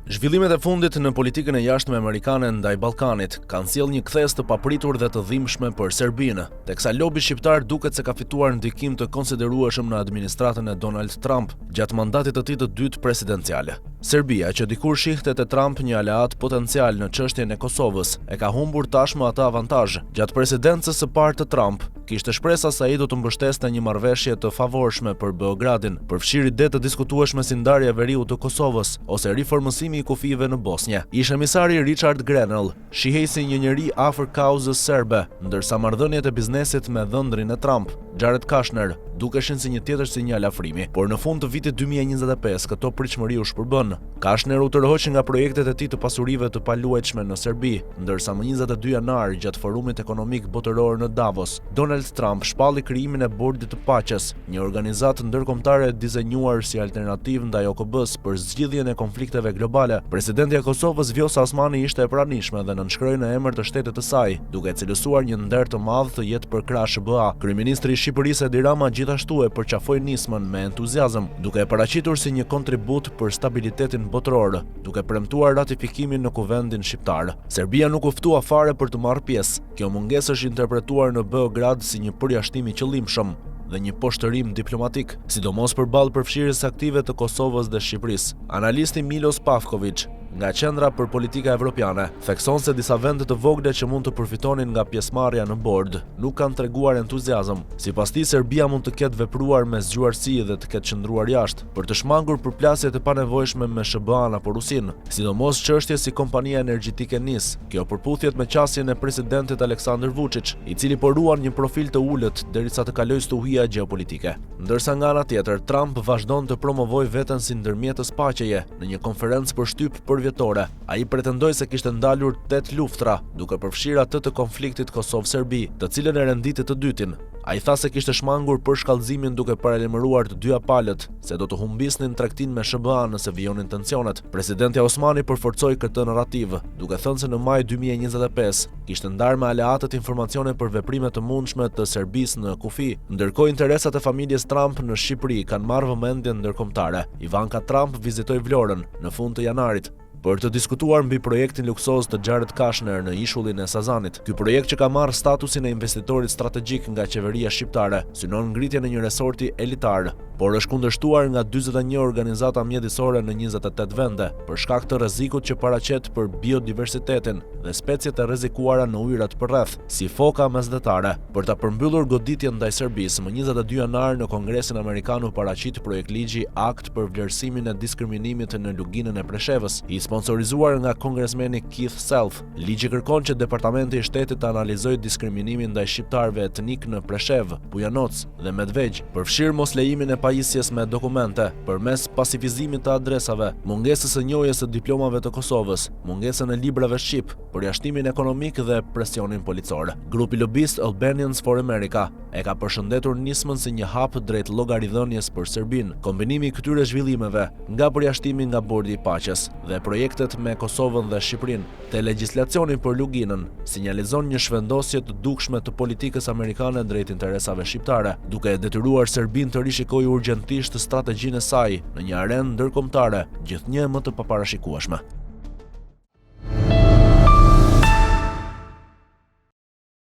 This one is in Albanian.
Zhvillimet e fundit në politikën e jashtme amerikane ndaj Ballkanit kanë sjellë një kthes të papritur dhe të dhimbshme për Serbinë, teksa lobi shqiptar duket se ka fituar ndikim të konsiderueshëm në administratën e Donald Trump gjatë mandatit të tij të dytë presidenciale. Serbia, që dikur shihte te Trump një aleat potencial në çështjen e Kosovës, e ka humbur tashmë atë avantazh. Gjatë presidencës së parë të Trump, kishte shpresa se ai do të mbështeste një marrëveshje të favorshme për Beogradin, përfshir ide të diskutueshme si ndarja e veriut të Kosovës ose riformësimi i kufive në Bosnjë. Ish emisari Richard Grenell shihej si një njeri afër kauzës serbe, ndërsa marrëdhëniet e biznesit me dhëndrin e Trump, Jared Kushner, dukeshin si një tjetër sinjal afrimi, por në fund të vitit 2025 këto pritshmëri u shpërbën. Kushner u tërhoqi nga projektet e tij të pasurive të paluajtshme në Serbi, ndërsa më 22 janar gjatë forumit ekonomik botëror në Davos, Donald Trump shpalli krijimin e Bordit të Paqes, një organizatë ndërkombëtare dizenjuar si alternativë ndaj OKB-s për zgjidhjen e konflikteve globale. Presidenti i Kosovës Vjosa Osmani ishte e pranishme dhe nënshkroi në emër të shtetit të saj, duke cilësuar një nder të madh të jetë për krah SBA. Kryeministri i Shqipërisë Edi Rama gjithashtu e përqafoi nismën me entuziazëm, duke e paraqitur si një kontribut për stabilitetin botëror, duke premtuar ratifikimin në kuvendin shqiptar. Serbia nuk u ftua fare për të marrë pjesë. Kjo mungesë është interpretuar në Beograd si një përjashtim i qëllimshëm dhe një poshtërim diplomatik, sidomos përballë përfshirjes aktive të Kosovës dhe Shqipërisë. Analisti Milos Pavković nga Qendra për Politika Evropiane thekson se disa vende të vogla që mund të përfitonin nga pjesëmarrja në bord nuk kanë treguar entuziazëm. Sipas tij, Serbia mund të ketë vepruar me zgjuarsi dhe të ketë qëndruar jashtë për të shmangur përplasjet e panevojshme me SBA-n apo Rusinë, sidomos çështje si kompania energjitike NIS. Kjo përputhjet me qasjen e presidentit Aleksandar Vučić, i cili po ruan një profil të ulët derisa të kalojë stuhia gjeopolitike. Ndërsa nga ana tjetër, Trump vazhdon të promovojë veten si ndërmjetës paqeje në një konferencë për shtyp përvjetore. Ai pretendoi se kishte ndalur 8 luftra, duke përfshirë atë të konfliktit Kosovë-Serbi, të cilën e renditi të dytin. Ai tha se kishte shmangur për shkallëzimin duke paralajmëruar të dyja palët se do të humbisnin tregtinë me SBA nëse vijonin tensionet. Presidenti Osmani përforcoi këtë narrativ, duke thënë se në maj 2025 kishte ndarë me aleatët informacione për veprime të mundshme të Serbisë në kufi, ndërkohë interesat e familjes Trump në Shqipëri kanë marrë vëmendjen ndërkombëtare. Ivanka Trump vizitoi Vlorën në fund të janarit për të diskutuar mbi projektin luksoz të Jared Kushner në ishullin e Sazanit. Ky projekt, që ka marrë statusin e investitorit strategjik nga qeveria shqiptare, synon ngritjen e një resorti elitar, por është kundërshtuar nga 41 organizata mjedisore në 28 vende për shkak të rrezikut që paraqet për biodiversitetin dhe speciet e rrezikuara në ujërat përreth, si foka mesdhetare. Për ta përmbyllur goditjen ndaj Serbisë, më 22 janar në Kongresin Amerikan u paraqit projekt ligji Akt për vlerësimin e diskriminimit në luginën e Preshevës, i sponsorizuar nga kongresmeni Keith Self. Ligji kërkon që Departamenti i Shtetit të analizojë diskriminimin ndaj shqiptarëve etnik në Preshev, Bujanoc dhe Medvegjë, përfshir moslejimin e pajisjes me dokumente, përmes pasifizimit të adresave, mungesës së njohjes së diplomave të Kosovës, mungesën e librave shqip, përjashtimin ekonomik dhe presionin policor. Grupi lobist Albanians for America e ka përshëndetur nismën si një hap drejt llogaridhënies për Serbinë. Kombinimi i këtyre zhvillimeve, nga përjashtimi nga Bordi i Paqes dhe projektet me Kosovën dhe Shqipërinë te legjislacioni për luginën, sinjalizon një shvendosje të dukshme të politikës amerikane drejt interesave shqiptare, duke e detyruar Serbinë të rishikojë urgjentisht strategjinë e saj në një arenë ndërkombëtare gjithnjë më të paparashikueshme.